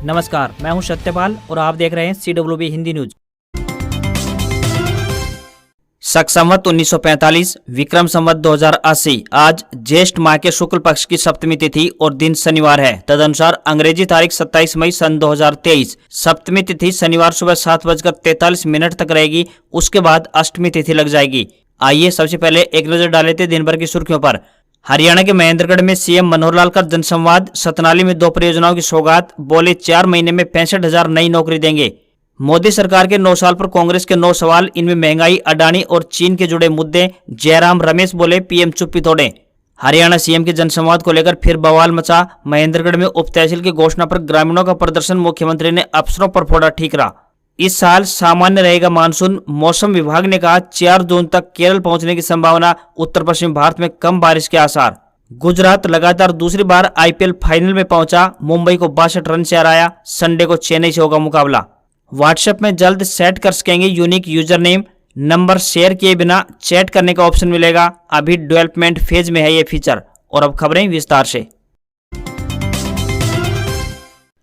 नमस्कार, मैं हूं सत्यपाल और आप देख रहे हैं CWB हिंदी न्यूज। शक संवत 1945, विक्रम संवत 2080। आज ज्येष्ठ माह के शुक्ल पक्ष की सप्तमी तिथि और दिन शनिवार है। तदनुसार अंग्रेजी तारीख 27 मई सन 2023। सप्तमी तिथि शनिवार सुबह 7:43 तक रहेगी। उसके बाद अष्टमी तिथि लग जाएगी। आइए सबसे पहले एक नजर डाल लेते दिन भर की सुर्खियों पर। हरियाणा के महेंद्रगढ़ में सीएम मनोहर लाल का जनसंवाद। सतनाली में 2 परियोजनाओं की सौगात। बोले 4 महीने में 65,000 नई नौकरी देंगे। मोदी सरकार के 9 साल पर कांग्रेस के 9 सवाल, इनमें महंगाई, अडानी और चीन के जुड़े मुद्दे। जयराम रमेश बोले पीएम चुप्पी तोड़े। हरियाणा सीएम के जनसंवाद को लेकर फिर बवाल मचा। महेंद्रगढ़ में उप तहसील की घोषणा पर ग्रामीणों का प्रदर्शन। मुख्यमंत्री ने अफसरों पर फोड़ा ठीकरा। इस साल सामान्य रहेगा मानसून। मौसम विभाग ने कहा 4 जून तक केरल पहुंचने की संभावना। उत्तर पश्चिम भारत में कम बारिश के आसार। गुजरात लगातार दूसरी बार आईपीएल फाइनल में पहुंचा। मुंबई को 62 रन से हराया। संडे को चेन्नई से होगा मुकाबला। व्हाट्सएप में जल्द सेट कर सकेंगे unique user name. Number share किए बिना चैट करने का ऑप्शन मिलेगा। अभी डेवलपमेंट फेज में है ये फीचर। और अब खबरें विस्तार से।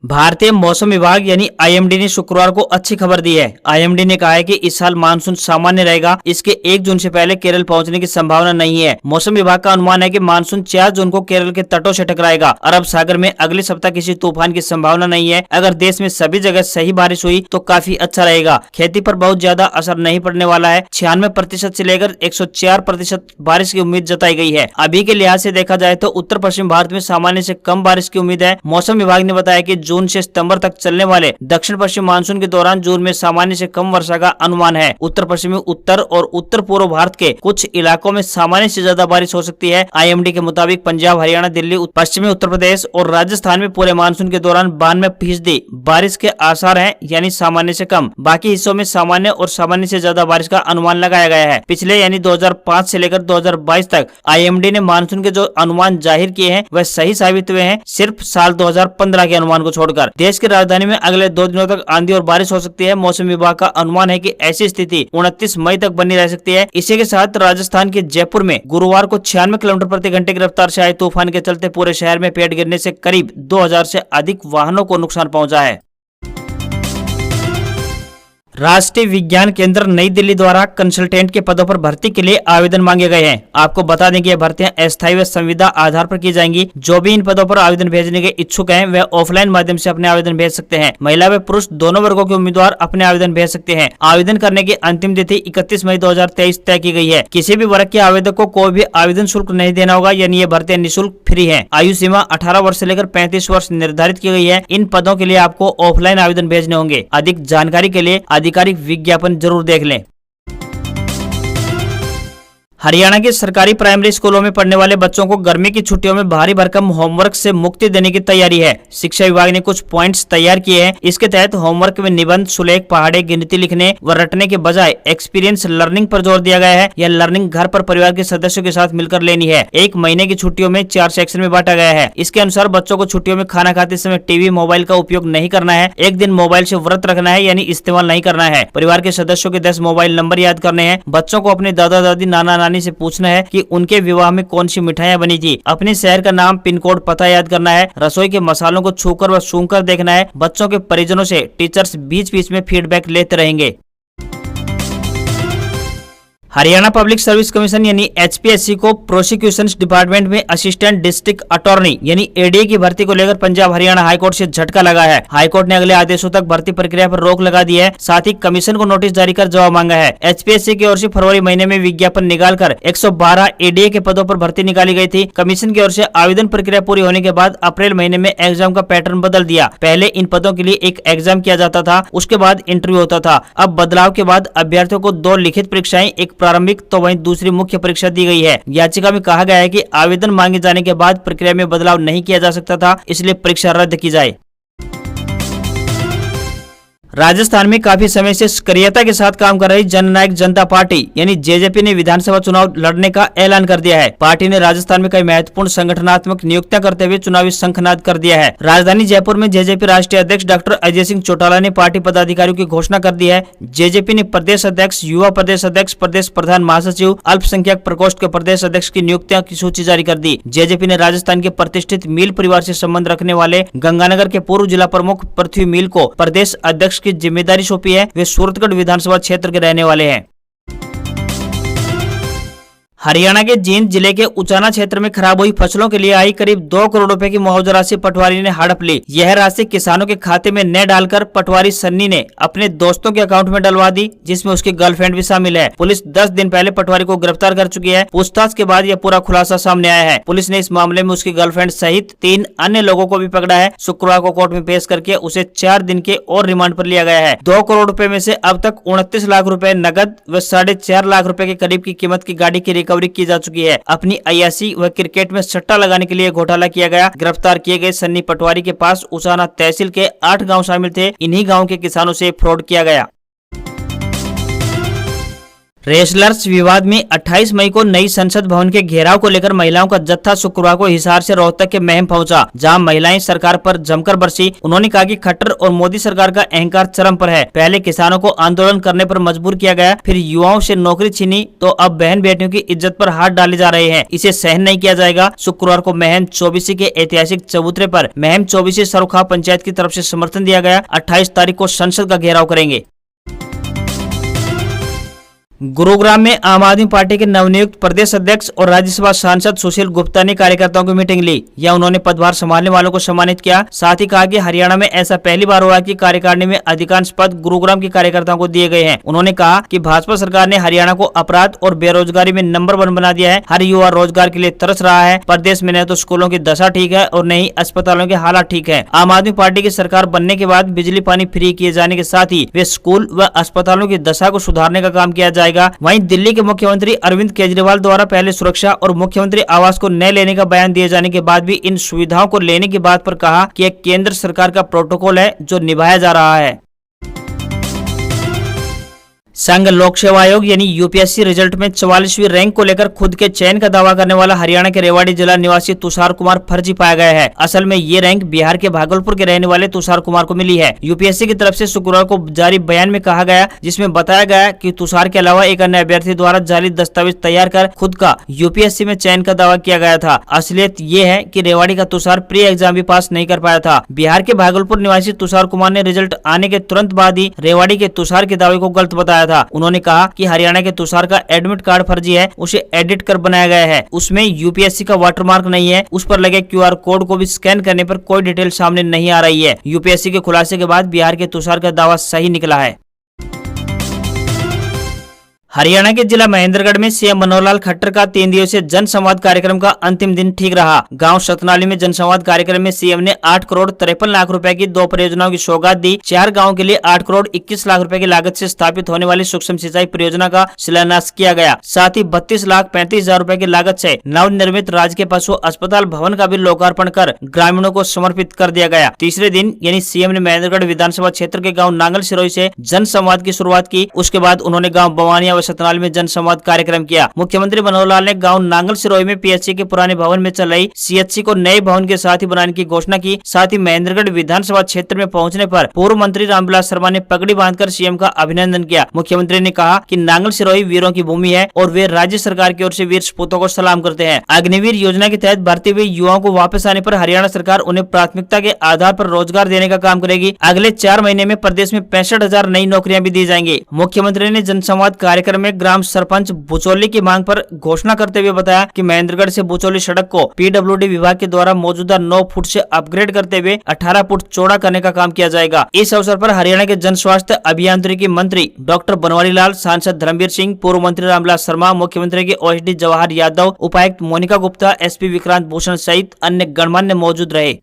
भारतीय मौसम विभाग यानी आईएमडी ने शुक्रवार को अच्छी खबर दी है। आईएमडी ने कहा है कि इस साल मानसून सामान्य रहेगा। इसके 1 जून से पहले केरल पहुंचने की संभावना नहीं है। मौसम विभाग का अनुमान है कि मानसून 4 जून को केरल के तटों से टकराएगा। अरब सागर में अगले सप्ताह किसी तूफान की संभावना नहीं है। अगर देश में सभी जगह सही बारिश हुई तो काफी अच्छा रहेगा। खेती पर बहुत ज्यादा असर नहीं पड़ने वाला है। 96% से लेकर 104% बारिश की उम्मीद जताई गई है। अभी के लिहाज से देखा जाए तो उत्तर पश्चिम भारत में सामान्य से कम बारिश की उम्मीद है। मौसम विभाग ने बताया कि जून से सितंबर तक चलने वाले दक्षिण पश्चिम मानसून के दौरान जून में सामान्य से कम वर्षा का अनुमान है। उत्तर पश्चिमी उत्तर और उत्तर पूर्व भारत के कुछ इलाकों में सामान्य से ज्यादा बारिश हो सकती है। आईएमडी के मुताबिक पंजाब, हरियाणा, दिल्ली, पश्चिमी उत्तर प्रदेश और राजस्थान में पूरे मानसून के दौरान 92% बारिश के आसार हैं, यानी सामान्य से कम। बाकी हिस्सों में सामान्य और सामान्य से ज्यादा बारिश का अनुमान लगाया गया है। पिछले यानी 2005 से लेकर 2022 तक आईएमडी ने मानसून के जो अनुमान जाहिर किए हैं वह सही साबित हुए हैं, सिर्फ साल 2015 के अनुमान को छोड़कर। देश की राजधानी में अगले 2 दिनों तक आंधी और बारिश हो सकती है। मौसम विभाग का अनुमान है कि ऐसी स्थिति 29 मई तक बनी रह सकती है। इसी के साथ राजस्थान के जयपुर में गुरुवार को 96 किलोमीटर प्रति घंटे की रफ्तार से आए तूफान के चलते पूरे शहर में पेड़ गिरने से करीब 2000 से अधिक वाहनों को नुकसान पहुंचा है। राष्ट्रीय विज्ञान केंद्र नई दिल्ली द्वारा कंसल्टेंट के पदों पर भर्ती के लिए आवेदन मांगे गए हैं। आपको बता दें कि ये भर्तियां अस्थायी व संविदा आधार पर की जाएंगी। जो भी इन पदों पर आवेदन भेजने के इच्छुक हैं वे ऑफलाइन माध्यम से अपने आवेदन भेज सकते हैं। महिला व पुरुष दोनों वर्गों के उम्मीदवार अपने आवेदन भेज सकते हैं। आवेदन करने की अंतिम तिथि 31 मई 2023 तय की गई है। किसी भी वर्ग के आवेदक को कोई भी आवेदन शुल्क नहीं देना होगा, यानी ये भर्तियां निःशुल्क फ्री है। आयु सीमा 18 वर्ष से लेकर 35 वर्ष निर्धारित की गई है। इन पदों के लिए आपको ऑफलाइन आवेदन भेजने होंगे। अधिक जानकारी के लिए आधिकारिक विज्ञापन जरूर देख लें। हरियाणा के सरकारी प्राइमरी स्कूलों में पढ़ने वाले बच्चों को गर्मी की छुट्टियों में भारी भरकम होमवर्क से मुक्ति देने की तैयारी है। शिक्षा विभाग ने कुछ पॉइंट्स तैयार किए हैं। इसके तहत होमवर्क में निबंध, सुलेख, पहाड़े, गिनती लिखने व रटने के बजाय एक्सपीरियंस लर्निंग पर जोर दिया गया है। यह लर्निंग घर पर परिवार के सदस्यों के साथ मिलकर लेनी है। 1 महीने की छुट्टियों में 4 सेक्शन में बांटा गया है। इसके अनुसार बच्चों को छुट्टियों में खाना खाते समय टीवी, मोबाइल का उपयोग नहीं करना है। 1 दिन मोबाइल से व्रत रखना है, यानी इस्तेमाल नहीं करना है। परिवार के सदस्यों के 10 मोबाइल नंबर याद करने हैं। बच्चों को अपने दादा दादी, नाना नानी से पूछना है कि उनके विवाह में कौन सी मिठाइयां बनी थी। अपने शहर का नाम, पिन कोड, पता याद करना है। रसोई के मसालों को छूकर व सूंघकर देखना है। बच्चों के परिजनों से टीचर्स बीच-बीच में फीडबैक लेते रहेंगे। हरियाणा पब्लिक सर्विस कमीशन यानी एचपीएससी को प्रोसिक्यूशन डिपार्टमेंट में असिस्टेंट डिस्ट्रिक्ट अटॉर्नी यानी एडीए की भर्ती को लेकर पंजाब हरियाणा हाईकोर्ट से झटका लगा है। हाईकोर्ट ने अगले आदेशों तक भर्ती प्रक्रिया पर रोक लगा दी है। साथ ही कमीशन को नोटिस जारी कर जवाब मांगा है। एचपीएससी की ओर से फरवरी महीने में विज्ञापन निकालकर 112 एडीए के पदों पर भर्ती निकाली गई थी। कमीशन की ओर से आवेदन प्रक्रिया पूरी होने के बाद अप्रैल महीने में एग्जाम का पैटर्न बदल दिया। पहले इन पदों के लिए एक एग्जाम किया जाता था, उसके बाद इंटरव्यू होता था। अब बदलाव के बाद अभ्यर्थियों को 2 लिखित परीक्षाएं, एक प्रारंभिक तो वहीं दूसरी मुख्य परीक्षा दी गई है। याचिका में कहा गया है कि आवेदन मांगे जाने के बाद प्रक्रिया में बदलाव नहीं किया जा सकता था, इसलिए परीक्षा रद्द की जाए। राजस्थान में काफी समय से सक्रियता के साथ काम कर रही जननायक जनता पार्टी यानी जेजेपी ने विधानसभा चुनाव लड़ने का ऐलान कर दिया है। पार्टी ने राजस्थान में कई महत्वपूर्ण संगठनात्मक नियुक्तियां करते हुए चुनावी शंखनाद कर दिया है। राजधानी जयपुर में जेजेपी राष्ट्रीय अध्यक्ष डॉक्टर अजय सिंह चौटाला ने पार्टी पदाधिकारियों की घोषणा कर दी है। जेजेपी ने प्रदेश अध्यक्ष, युवा प्रदेश अध्यक्ष, प्रदेश प्रधान महासचिव, अल्पसंख्यक प्रकोष्ठ के प्रदेश अध्यक्ष की नियुक्तियां की सूची जारी कर दी। जेजेपी ने राजस्थान के प्रतिष्ठित मिल परिवार से संबंध रखने वाले गंगानगर के पूर्व जिला प्रमुख पृथ्वी मिल को प्रदेश अध्यक्ष की जिम्मेदारी सौंपी है। वे सूरतगढ़ विधानसभा क्षेत्र के रहने वाले हैं। हरियाणा के जींद जिले के उचाना क्षेत्र में खराब हुई फसलों के लिए आई करीब 2 करोड़ रुपए की मुआवजा राशि पटवारी ने हड़प ली। यह राशि किसानों के खाते में न डालकर पटवारी सन्नी ने अपने दोस्तों के अकाउंट में डलवा दी, जिसमें उसकी गर्लफ्रेंड भी शामिल है। पुलिस 10 दिन पहले पटवारी को गिरफ्तार कर चुकी है। पूछताछ के बाद यह पूरा खुलासा सामने आया है। पुलिस ने इस मामले में उसकी गर्लफ्रेंड सहित 3 अन्य लोगों को भी पकड़ा है। शुक्रवार को कोर्ट में पेश करके उसे 4 दिन के और रिमांड पर लिया गया है। 2 करोड़ रुपए में से अब तक 29 लाख रुपए नकद व 4.5 लाख रुपए के करीब की कीमत की गाड़ी की रिकवरी की जा चुकी है। अपनी अय्यासी व क्रिकेट में सट्टा लगाने के लिए घोटाला किया गया। गिरफ्तार किए गए सन्नी पटवारी के पास उचाना तहसील के 8 गांव शामिल थे। इन्हीं गांव के किसानों से फ्रॉड किया गया। रेसलर्स विवाद में 28 मई को नई संसद भवन के घेराव को लेकर महिलाओं का जत्था शुक्रवार को हिसार से रोहतक के महम पहुंचा, जहां महिलाएं सरकार पर जमकर बरसी। उन्होंने कहा कि खट्टर और मोदी सरकार का अहंकार चरम पर है। पहले किसानों को आंदोलन करने पर मजबूर किया गया, फिर युवाओं से नौकरी छीनी, तो अब बहन बेटियों की इज्जत पर हाथ डाले जा रहे हैं। इसे सहन नहीं किया जाएगा। शुक्रवार को महम चौबीसी के ऐतिहासिक चबूतरे पर महम चौबीसी सरोखा पंचायत की तरफ से समर्थन दिया गया। 28 तारीख को संसद का घेराव करेंगे। गुरुग्राम में आम आदमी पार्टी के नवनियुक्त प्रदेश अध्यक्ष और राज्यसभा सांसद सुशील गुप्ता ने कार्यकर्ताओं की मीटिंग ली। यह उन्होंने पदभार संभालने वालों को सम्मानित किया। साथ ही कहा कि हरियाणा में ऐसा पहली बार हुआ कि कार्यकारिणी में अधिकांश पद गुरुग्राम के कार्यकर्ताओं को दिए गए हैं। उन्होंने कहा कि भाजपा सरकार ने हरियाणा को अपराध और बेरोजगारी में नंबर 1 बना दिया है। हर युवा रोजगार के लिए तरस रहा है। प्रदेश में न तो स्कूलों की दशा ठीक है और न ही अस्पतालों के हालात ठीक है। आम आदमी पार्टी की सरकार बनने के बाद बिजली पानी फ्री किए जाने के साथ ही वे स्कूल व अस्पतालों की दशा को सुधारने का काम किया जाएगा। वहीं दिल्ली के मुख्यमंत्री अरविंद केजरीवाल द्वारा पहले सुरक्षा और मुख्यमंत्री आवास को न लेने का बयान दिए जाने के बाद भी इन सुविधाओं को लेने की बात पर कहा कि एक केंद्र सरकार का प्रोटोकॉल है जो निभाया जा रहा है। संघ लोक सेवा आयोग यानी यूपीएससी रिजल्ट में 44वीं रैंक को लेकर खुद के चयन का दावा करने वाला हरियाणा के रेवाड़ी जिला निवासी तुषार कुमार फर्जी पाया गया है। असल में ये रैंक बिहार के भागलपुर के रहने वाले तुषार कुमार को मिली है। यूपीएससी की तरफ से शुक्रवार को जारी बयान में कहा गया, जिसमें बताया गया कि तुषार के अलावा एक अन्य अभ्यर्थी द्वारा जाली दस्तावेज तैयार कर खुद का यूपीएससी में चयन का दावा किया गया था। असलियत ये है कि रेवाड़ी का तुषार प्री एग्जाम भी पास नहीं कर पाया था। बिहार के भागलपुर निवासी तुषार कुमार ने रिजल्ट आने के तुरंत बाद ही रेवाड़ी के तुषार के दावे को गलत बताया था। उन्होंने कहा कि हरियाणा के तुषार का एडमिट कार्ड फर्जी है, उसे एडिट कर बनाया गया है। उसमें यूपीएससी का वाटरमार्क नहीं है। उस पर लगे क्यूआर कोड को भी स्कैन करने पर कोई डिटेल सामने नहीं आ रही है। यूपीएससी के खुलासे के बाद बिहार के तुषार का दावा सही निकला है। हरियाणा के जिला महेंद्रगढ़ में सीएम मनोहर लाल खट्टर का 3 दिवसीय जन संवाद कार्यक्रम का अंतिम दिन ठीक रहा। गांव सतनाली में जन संवाद कार्यक्रम में सीएम ने 8 करोड़ 53 लाख रुपए की 2 परियोजनाओं की सौगात दी। 4 गांव के लिए 8 करोड़ 21 लाख रुपए की लागत से स्थापित होने वाली सूक्ष्म सिंचाई परियोजना का शिलान्यास किया गया। साथ ही 32 लाख 35 हजार रुपए की लागत से नवनिर्मित राजकीय पशु अस्पताल भवन का भी लोकार्पण कर ग्रामीणों को समर्पित कर दिया गया। तीसरे दिन यानी सीएम ने महेंद्रगढ़ विधानसभा क्षेत्र के गाँव नांगल सिरोही से जन संवाद की शुरुआत की। उसके बाद उन्होंने गाँव बवानिया सतनाल में जन संवाद कार्यक्रम किया। मुख्यमंत्री मनोहर लाल ने गांव नांगल सिरोही में पीएचसी के पुराने भवन में चल रही सीएचसी को नए भवन के साथ ही बनाने की घोषणा की। साथ ही महेंद्रगढ़ विधानसभा क्षेत्र में पहुंचने पर पूर्व मंत्री रामविलास शर्मा ने पगड़ी बांधकर सीएम का अभिनंदन किया। मुख्यमंत्री ने कहा कि नांगल सिरोही वीरों की भूमि है और वे राज्य सरकार की ओर से वीर सपूतों को सलाम करते हैं। अग्निवीर योजना के तहत भर्ती हुए युवाओं को वापस आने पर हरियाणा सरकार उन्हें प्राथमिकता के आधार पर रोजगार देने का काम करेगी। अगले 4 महीने में प्रदेश में 65,000 नई नौकरियां भी दी जाएंगी। मुख्यमंत्री ने जनसंवाद कार्यक्रम में ग्राम सरपंच बुचौली की मांग पर घोषणा करते हुए बताया कि महेंद्रगढ़ से बुचौली सड़क को पीडब्ल्यूडी विभाग के द्वारा मौजूदा 9 फुट से अपग्रेड करते हुए 18 फुट चौड़ा करने का काम किया जाएगा। इस अवसर पर हरियाणा के जन स्वास्थ्य अभियांत्रिकी मंत्री डॉक्टर बनवारी लाल, सांसद धर्मवीर सिंह, पूर्व मंत्री रामविलास शर्मा, मुख्यमंत्री के ओएसडी जवाहर यादव, उपायुक्त मोनिका गुप्ता, एसपी विक्रांत भूषण सहित अन्य गणमान्य मौजूद रहे।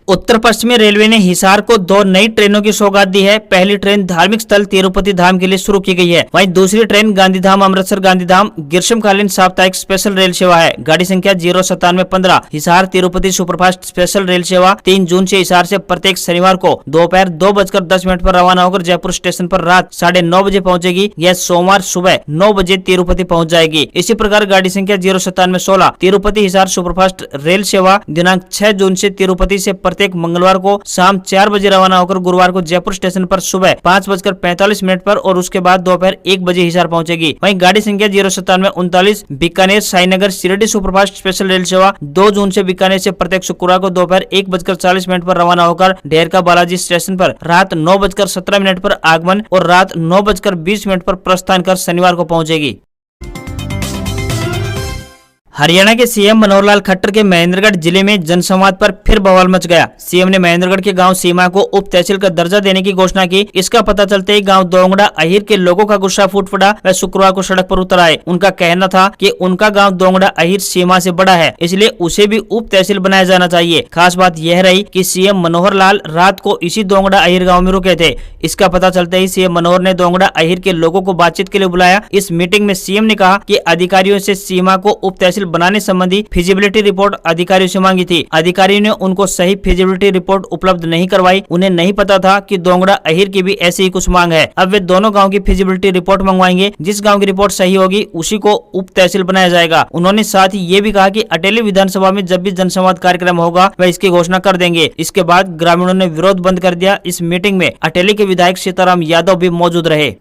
उत्तर पश्चिमी रेलवे ने हिसार को 2 नई ट्रेनों की सौगात दी है। पहली ट्रेन धार्मिक स्थल तिरुपति धाम के लिए शुरू की गई है। वहीं दूसरी ट्रेन गांधीधाम अमृतसर गांधीधाम ग्रीष्मकालीन साप्ताहिक स्पेशल रेल सेवा है। गाड़ी संख्या 09715 Hisar Tirupati superfast special rail सेवा 3 जून से हिसार से प्रत्येक शनिवार को दोपहर 2:10 पर रवाना होकर जयपुर स्टेशन पर रात 9:30 बजे पहुंचेगी। यह सोमवार सुबह 9 बजे तिरुपति पहुंच जाएगी। इसी प्रकार गाड़ी संख्या 09716 तिरुपति हिसार सुपरफास्ट रेल सेवा दिनांक 6 जून से तिरुपति से प्रत्येक मंगलवार को शाम 4 बजे रवाना होकर गुरुवार को जयपुर स्टेशन पर सुबह 5:45 पर और उसके बाद दोपहर 1 बजे हिसार पहुंचेगी। वहीं गाड़ी संख्या 09739 Bikaner Sainagar Shirdi superfast special rail सेवा 2 जून से बीकानेर से प्रत्येक शुक्रवार को दोपहर 1:40 पर रवाना होकर ढेरका बालाजी स्टेशन पर रात 9:17 पर आगमन और रात 9:20 पर प्रस्थान कर शनिवार को पहुंचेगी। हरियाणा के सीएम मनोहर लाल खट्टर के महेंद्रगढ़ जिले में जनसंवाद पर फिर बवाल मच गया। सीएम ने महेंद्रगढ़ के गांव सीमा को उप तहसील का दर्जा देने की घोषणा की। इसका पता चलते ही गांव दोंगड़ा अहिर के लोगों का गुस्सा फूट पड़ा। वे शुक्रवार को सड़क पर उतर आए। उनका कहना था कि उनका गांव दोंगड़ा अहिर सीमा से बड़ा है, इसलिए उसे भी उप तहसील बनाया जाना चाहिए। खास बात यह रही कि सीएम मनोहर लाल रात को इसी दोंगड़ा अहिर गाँव में रुके थे। इसका पता चलते ही सीएम मनोहर ने दोंगड़ा अहिर के लोगों को बातचीत के लिए बुलाया। इस मीटिंग में सीएम ने कहा कि अधिकारियों से सीमा को उप तहसील बनाने संबंधी फिजिबिलिटी रिपोर्ट अधिकारियों से मांगी थी। अधिकारियों ने उनको सही फिजिबिलिटी रिपोर्ट उपलब्ध नहीं करवाई। उन्हें नहीं पता था कि दोंगड़ा अहिर की भी ऐसी ही कुछ मांग है। अब वे दोनों गांव की फिजिबिलिटी रिपोर्ट मंगवाएंगे। जिस गांव की रिपोर्ट सही होगी उसी को उप तहसील बनाया जाएगा। उन्होंने साथ ही ये भी कहा कि अटेली विधानसभा में जब भी जनसंवाद कार्यक्रम होगा वह इसकी घोषणा कर देंगे। इसके बाद ग्रामीणों ने विरोध बंद कर दिया। इस मीटिंग में अटेली के विधायक सीताराम यादव भी मौजूद रहे।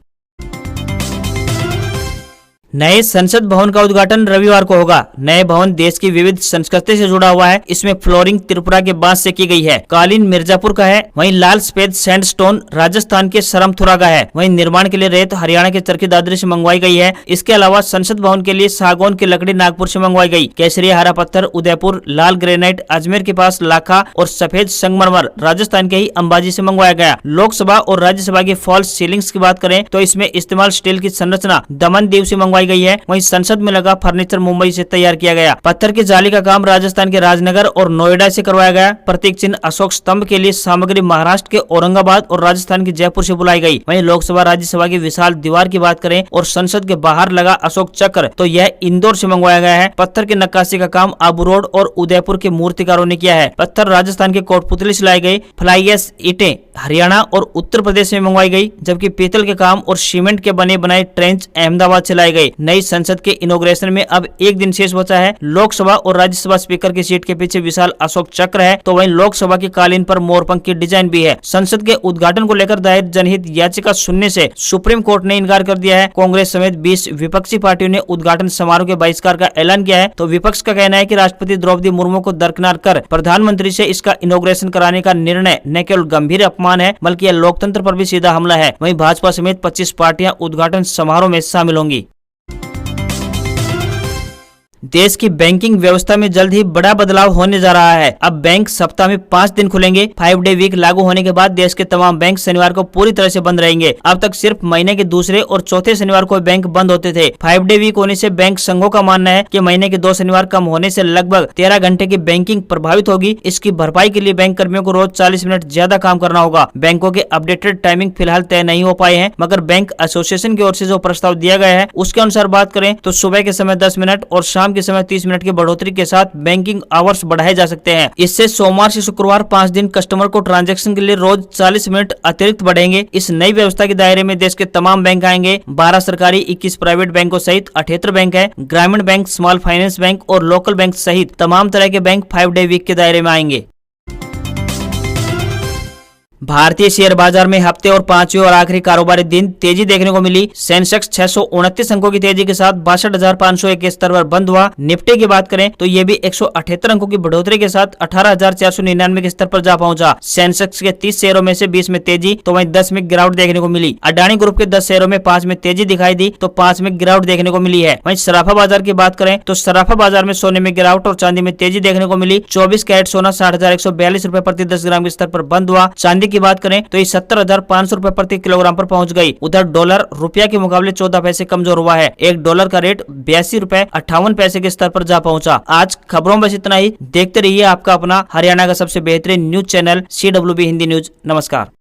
नए संसद भवन का उद्घाटन रविवार को होगा। नए भवन देश की विविध संस्कृति से जुड़ा हुआ है। इसमें फ्लोरिंग त्रिपुरा के बांस से की गई है। कालीन मिर्जापुर का है। वहीं लाल सफेद सैंडस्टोन राजस्थान के सरमथुरा का है। वहीं निर्माण के लिए रेत हरियाणा के चरखी दादरी से मंगवाई गई है। इसके अलावा संसद भवन के लिए सागौन की लकड़ी नागपुर से मंगवाई गई। केसरिया हरा पत्थर उदयपुर, लाल ग्रेनाइट अजमेर के पास लाखा और सफेद संगमरमर राजस्थान के ही अंबाजी से मंगवाया गया। लोकसभा और राज्यसभा की फॉल्स सीलिंग्स की बात करें तो इसमें इस्तेमाल स्टील की संरचना दमन दीव से मंगवाई गई है। वहीं संसद में लगा फर्नीचर मुंबई से तैयार किया गया। पत्थर की जाली का काम राजस्थान के राजनगर और नोएडा से करवाया गया। प्रतीक चिन्ह अशोक स्तंभ के लिए सामग्री महाराष्ट्र के औरंगाबाद और राजस्थान के जयपुर से बुलाई गई। वहीं लोकसभा राज्यसभा की विशाल दीवार की बात करें और संसद के बाहर लगा अशोक चक्र तो यह इंदौर से मंगवाया गया है। पत्थर की नक्काशी का काम आबू रोड और उदयपुर के मूर्तिकारों ने किया है। पत्थर राजस्थान के कोटपुतली से लाई गई। फ्लाईएस ईंटें हरियाणा और उत्तर प्रदेश में मंगवाई गई, जबकि पीतल के काम और सीमेंट के बने बनाए ट्रेंच अहमदाबाद से लाई गई। नई संसद के इनॉग्रेशन में अब एक दिन शेष बचा है। लोकसभा और राज्यसभा स्पीकर की सीट के पीछे विशाल अशोक चक्र है तो वहीं लोकसभा की कालीन पर मोरपंख की डिजाइन भी है। संसद के उद्घाटन को लेकर दायर जनहित याचिका सुनने से सुप्रीम कोर्ट ने इनकार कर दिया है। कांग्रेस समेत 20 विपक्षी पार्टियों ने उद्घाटन समारोह के बहिष्कार का ऐलान किया है तो विपक्ष का कहना है कि राष्ट्रपति द्रौपदी मुर्मू को दरकिनार कर प्रधानमंत्री से इसका इनॉग्रेशन कराने का निर्णय न केवल गंभीर अपमान है बल्कि यह लोकतंत्र पर भी सीधा हमला है। वहीं भाजपा समेत 25 पार्टियां उद्घाटन समारोह में शामिल होंगी। देश की बैंकिंग व्यवस्था में जल्द ही बड़ा बदलाव होने जा रहा है। अब बैंक सप्ताह में 5 दिन खुलेंगे। 5 डे वीक लागू होने के बाद देश के तमाम बैंक शनिवार को पूरी तरह से बंद रहेंगे। अब तक सिर्फ महीने के दूसरे और चौथे शनिवार को बैंक बंद होते थे। 5 डे वीक होने से बैंक संघों का मानना है कि महीने के 2 शनिवार कम होने से लगभग 13 घंटे की बैंकिंग प्रभावित होगी। इसकी भरपाई के लिए बैंक कर्मियों को रोज 40 मिनट ज्यादा काम करना होगा। बैंकों के अपडेटेड टाइमिंग फिलहाल तय नहीं हो पाए हैं, मगर बैंक एसोसिएशन की ओर से जो प्रस्ताव दिया गया है उसके अनुसार बात करें तो सुबह के समय 10 मिनट और शाम के समय 30 मिनट की बढ़ोतरी के साथ बैंकिंग आवर्स बढ़ाए जा सकते हैं। इससे सोमवार से शुक्रवार 5 दिन कस्टमर को ट्रांजैक्शन के लिए रोज 40 मिनट अतिरिक्त बढ़ेंगे। इस नई व्यवस्था के दायरे में देश के तमाम बैंक आएंगे। 12 सरकारी, 21 प्राइवेट बैंकों सहित 78 बैंक है। ग्रामीण बैंक, स्मॉल फाइनेंस बैंक और लोकल बैंक सहित तमाम तरह के बैंक 5 डे वीक के दायरे में आएंगे। भारतीय शेयर बाजार में हफ्ते और 5वें और आखिरी कारोबारी दिन तेजी देखने को मिली। सेंसेक्स 629 अंकों की तेजी के साथ 62,501 के स्तर पर बंद हुआ। निफ्टी की बात करें तो ये भी 178 अंकों की बढ़ोतरी के साथ 18,499 के स्तर पर जा पहुंचा। सेंसेक्स के 30 शेयरों में से 20 में तेजी तो वहीं 10 में गिरावट देखने को मिली। अडानी ग्रुप के 10 शेयरों में 5 में तेजी दिखाई दी तो 5 में गिरावट देखने को मिली है। वहीं सराफा बाजार की बात करें तो सराफा बाजार में सोने में गिरावट और चांदी में तेजी देखने को मिली। 24 कैरेट सोना 60,142 रुपए प्रति 10 ग्राम के स्तर पर बंद हुआ। चांदी की बात करें तो ये 70,500 रुपए प्रति किलोग्राम पर पहुंच गई। उधर डॉलर रुपया के मुकाबले 14 पैसे कमजोर हुआ है। एक डॉलर का रेट 82 रुपए 58 पैसे के स्तर पर जा पहुंचा। आज खबरों में बस इतना ही। देखते रहिए आपका अपना हरियाणा का सबसे बेहतरीन news channel CWB Hindi news. नमस्कार।